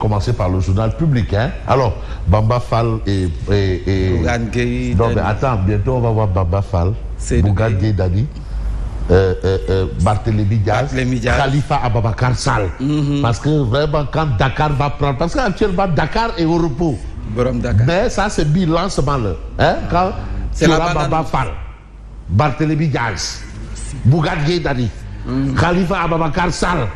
Commencer par le journal public, hein. Alors, Bamba Fall et Bougane Gueye non, Dany. mais attends, bientôt on va voir Bamba Fall, Bougane Gueye Dany, Barthélémy Diaz, Khalifa Ababacar Sall. Parce que vraiment, quand Dakar va prendre, parce qu'actuellement Dakar est au repos. Mais ça, c'est bilancement là. Hein? Quand c'est la Bamba Fall, Barthélémy Diaz, Bougane Gueye Dany, Khalifa Ababacar Sall.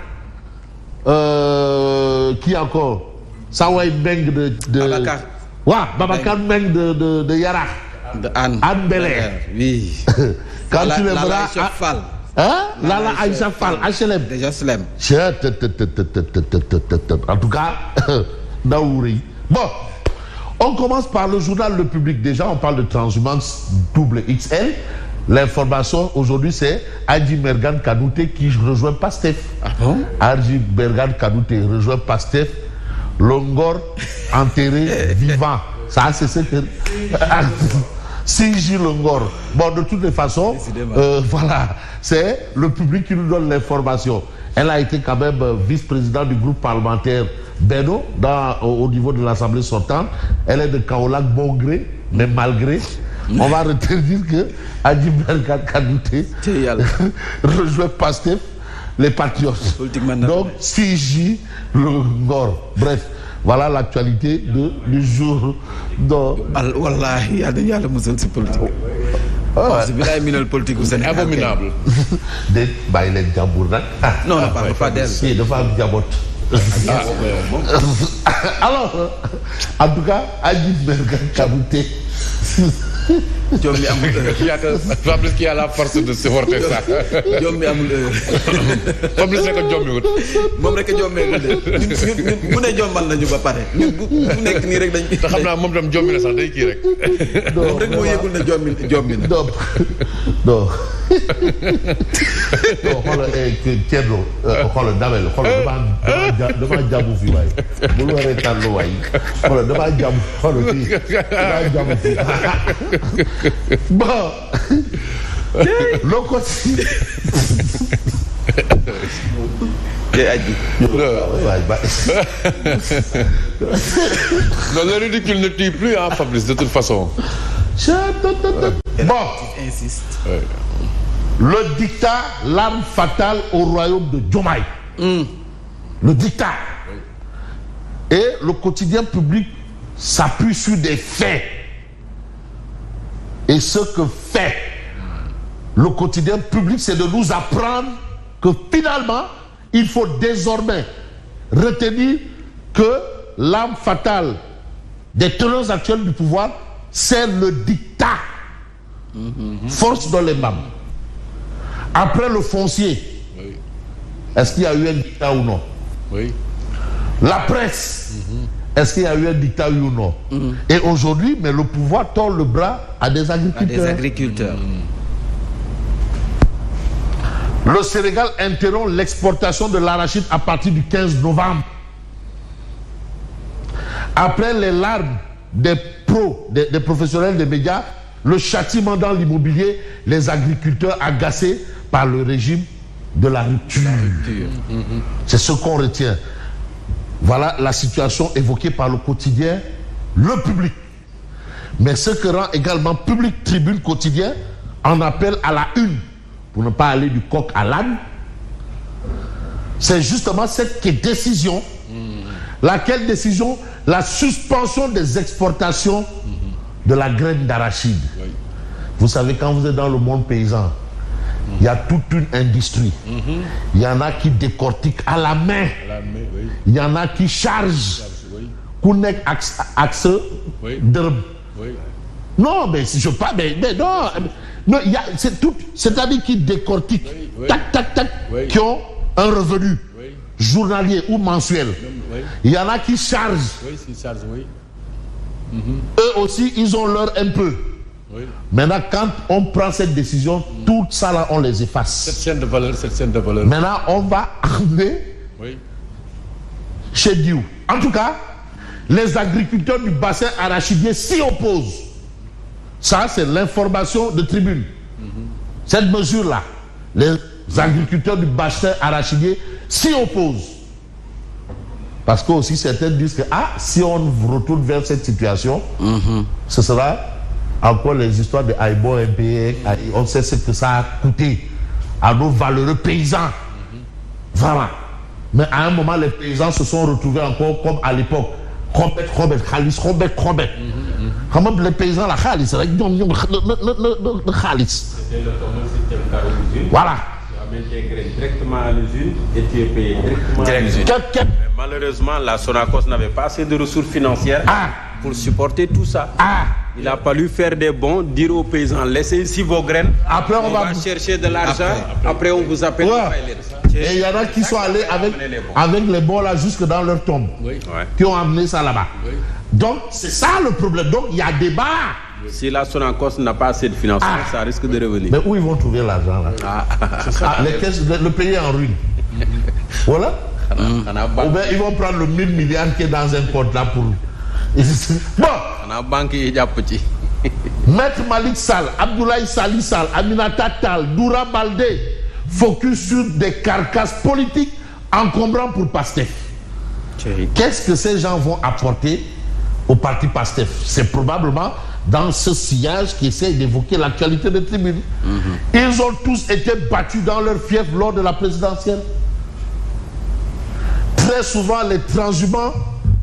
Qui encore? Saway Meng de Babacar. Ouais, Babacar Meng de Yara. De Anne Belair. Oui. Quand tu le verras. Lala Aïcha Fall. Hein? Lala Aïcha Fall, HLM. Déjà Slem. En tout cas, Naouri. Bon, on commence par le journal Le Public. Déjà, on parle de transhumance double XL. L'information aujourd'hui, c'est Adji Mergane Kanouté qui rejoint Pastef. Ah bon? Adji Mergane Kanouté rejoint Pastef. Longor enterré vivant. Ça, c'est ce que. CJ Longor. Bon, de toutes les façons, voilà, c'est Le Public qui nous donne l'information. Elle a été quand même vice-présidente du groupe parlementaire Beno au niveau de l'Assemblée sortante. Elle est de Kaolack, bon gré, mais malgré. On va retenir que Adji Mergane Kanouté rejoint Pastef, les patriotes. Donc, CJ Longor. Bref, voilà l'actualité du jour. Wallahi, il y a le musée de politique. C'est bien minable politique au Sénégal. Abominable. Non, on parle pas d'elle. Si, de femmes diabotes. Alors, en tout cas, Adji Mergane Kanouté. Fabrice qui a la force de supporter ça. Jombi amul Fabrice rek a jombi wut. Moom rek a jombee mu ne jombal nañu ba pare ñun bu nekk nii rek dañ. te xam naa moom tam jombi na sax day kii rek. moom rek moo yëgul ne jombi na. non non xoolal Thierno xoolal Damel xoolal damaa jàmbu fii waaye bu lu waree tànn waay xoolal damaa jàmbu xoolal fii damaa jàmbu fii bon loo ko si non, le ridicule ne tue plus, hein, Fabrice, de toute façon. Bon, le dictat, l'arme fatale au royaume de Diomaye. Le dictat. Et le quotidien public s'appuie sur des faits. Et ce que fait le quotidien public, c'est de nous apprendre que finalement, il faut désormais retenir que l'arme fatale des tenants actuels du pouvoir, c'est le dictat. Force dans les mains. Après le foncier, oui. Est-ce qu'il y a eu un dictat ou non? Oui. La presse, est-ce qu'il y a eu un dictat ou non? Et aujourd'hui, mais le pouvoir tord le bras à des agriculteurs. Le Sénégal interrompt l'exportation de l'arachide à partir du 15 novembre. Après les larmes des pros, des professionnels des médias, le châtiment dans l'immobilier, les agriculteurs agacés par le régime de la rupture. C'est ce qu'on retient. Voilà la situation évoquée par le quotidien Le Public. Mais ce que rend également Public Tribune Quotidien en appelle à la une, pour ne pas aller du coq à l'âne, c'est justement cette décision, laquelle décision, la suspension des exportations de la graine d'arachide. Oui. Vous savez, quand vous êtes dans le monde paysan, il y a toute une industrie. Il y en a qui décortiquent à la main. Oui. Il y en a qui chargent. Kounek axe d'herbe. Non, mais si je parle, mais non. Non, c'est-à-dire qui décortiquent, tac, tac, tac, qui ont un revenu journalier ou mensuel. Il y en a qui chargent. Eux aussi, ils ont leur un peu. Maintenant, quand on prend cette décision, tout ça là, on les efface. Cette chaîne de valeur. Maintenant, on va arriver chez Dieu. En tout cas, les agriculteurs du bassin arachidier s'y opposent. Ça, c'est l'information de Tribune. Cette mesure-là, les agriculteurs du bassin arachidier s'y opposent. Parce que aussi certains disent que si on retourne vers cette situation, ce sera encore les histoires de Aïbo, MP, on sait ce que ça a coûté à nos valeureux paysans. Voilà. Mais à un moment, les paysans se sont retrouvés encore comme à l'époque. Robert, Khalis. Comment les paysans, la Khalis, le Khalis. C'était le fameux système caro usine. Voilà. Tu as intégré directement à l'usine et tu es payé directement à l'usine. Mais malheureusement, la Sonacos n'avait pas assez de ressources financières pour supporter tout ça. Il a fallu faire des bons, dire aux paysans, laissez ici vos graines. Après, on va chercher de l'argent. Après, on vous appelle. Et il y en a qui sont allés avec les bons là jusque dans leur tombe. Qui ont amené ça là-bas. Donc, c'est ça le problème. Donc, il y a débat. Si la Sonacos n'a pas assez de financement, ça risque de revenir. Mais où ils vont trouver l'argent là? Le pays est en ruine. Voilà. Ou bien ils vont prendre le 1000 milliards qui est dans un compte là pour... Bon. Maître Malik Sall, Abdoulaye Salih Sall, Aminata Tal, Doura Baldé focus sur des carcasses politiques encombrants pour PASTEF. Qu'est-ce que ces gens vont apporter au parti PASTEF? C'est probablement dans ce sillage qui essaie d'évoquer l'actualité des tribunes. Ils ont tous été battus dans leur fief lors de la présidentielle. Très souvent, les transhumants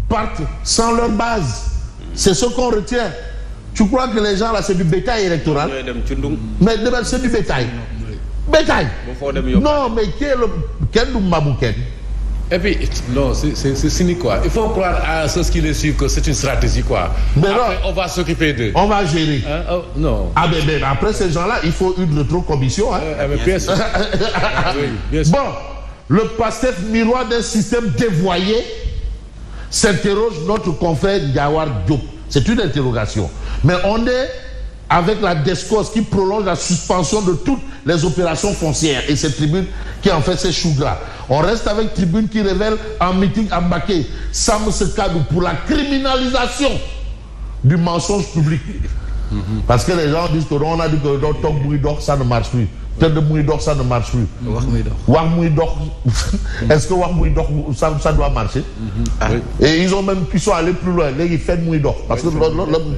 partent sans leur base. C'est ce qu'on retient. Tu crois que les gens là, c'est du bétail électoral? Mais c'est du bétail. Bétail. Non, mais quel Mabouken? Et puis, non, c'est cynique quoi. Il faut croire à ceux qui les suivent que c'est une stratégie quoi. Mais après, on va s'occuper d'eux. On va gérer. Non. Mais après ces gens-là, il faut une rétrocommission. Bien sûr. Oui, bien sûr. Bon, le PASTEF miroir d'un système dévoyé s'interroge notre confrère Diawar Diop. C'est une interrogation. Mais on est avec la DESCOS qui prolonge la suspension de toutes les opérations foncières et cette tribune qui en fait ces choux gras. On reste avec tribune qui révèle en meeting à Mbaké Sam Sekadou pour la criminalisation du mensonge public. Parce que les gens disent que on a dit que dans Tok Mouidor ça ne marche plus. Tête de Mouidor ça ne marche plus. Wak Mouidor, est-ce que Wak Mouidor ça doit marcher? Et ils ont même qu'ils sont allés plus loin. Là ils font Mouidor parce que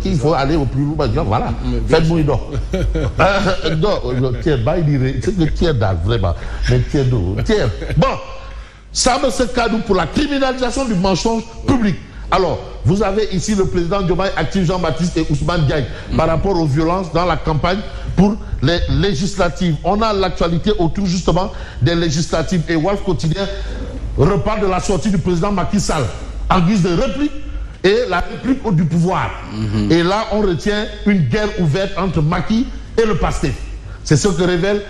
il faut aller au plus loin. Voilà, faites Mouidor. Non, tiens, c'est que tiens d'art vraiment. Mais tiens d'eau, tiens. Bon, Sam Sekadou pour la criminalisation du mensonge public. Alors, vous avez ici le président Diomaye actif Jean-Baptiste et Ousmane Diagne par rapport aux violences dans la campagne pour les législatives. On a l'actualité autour justement des législatives et Walf Quotidien repart de la sortie du président Macky Sall en guise de réplique et la réplique du pouvoir. Et là, on retient une guerre ouverte entre Macky et le PASTEF. C'est ce que révèle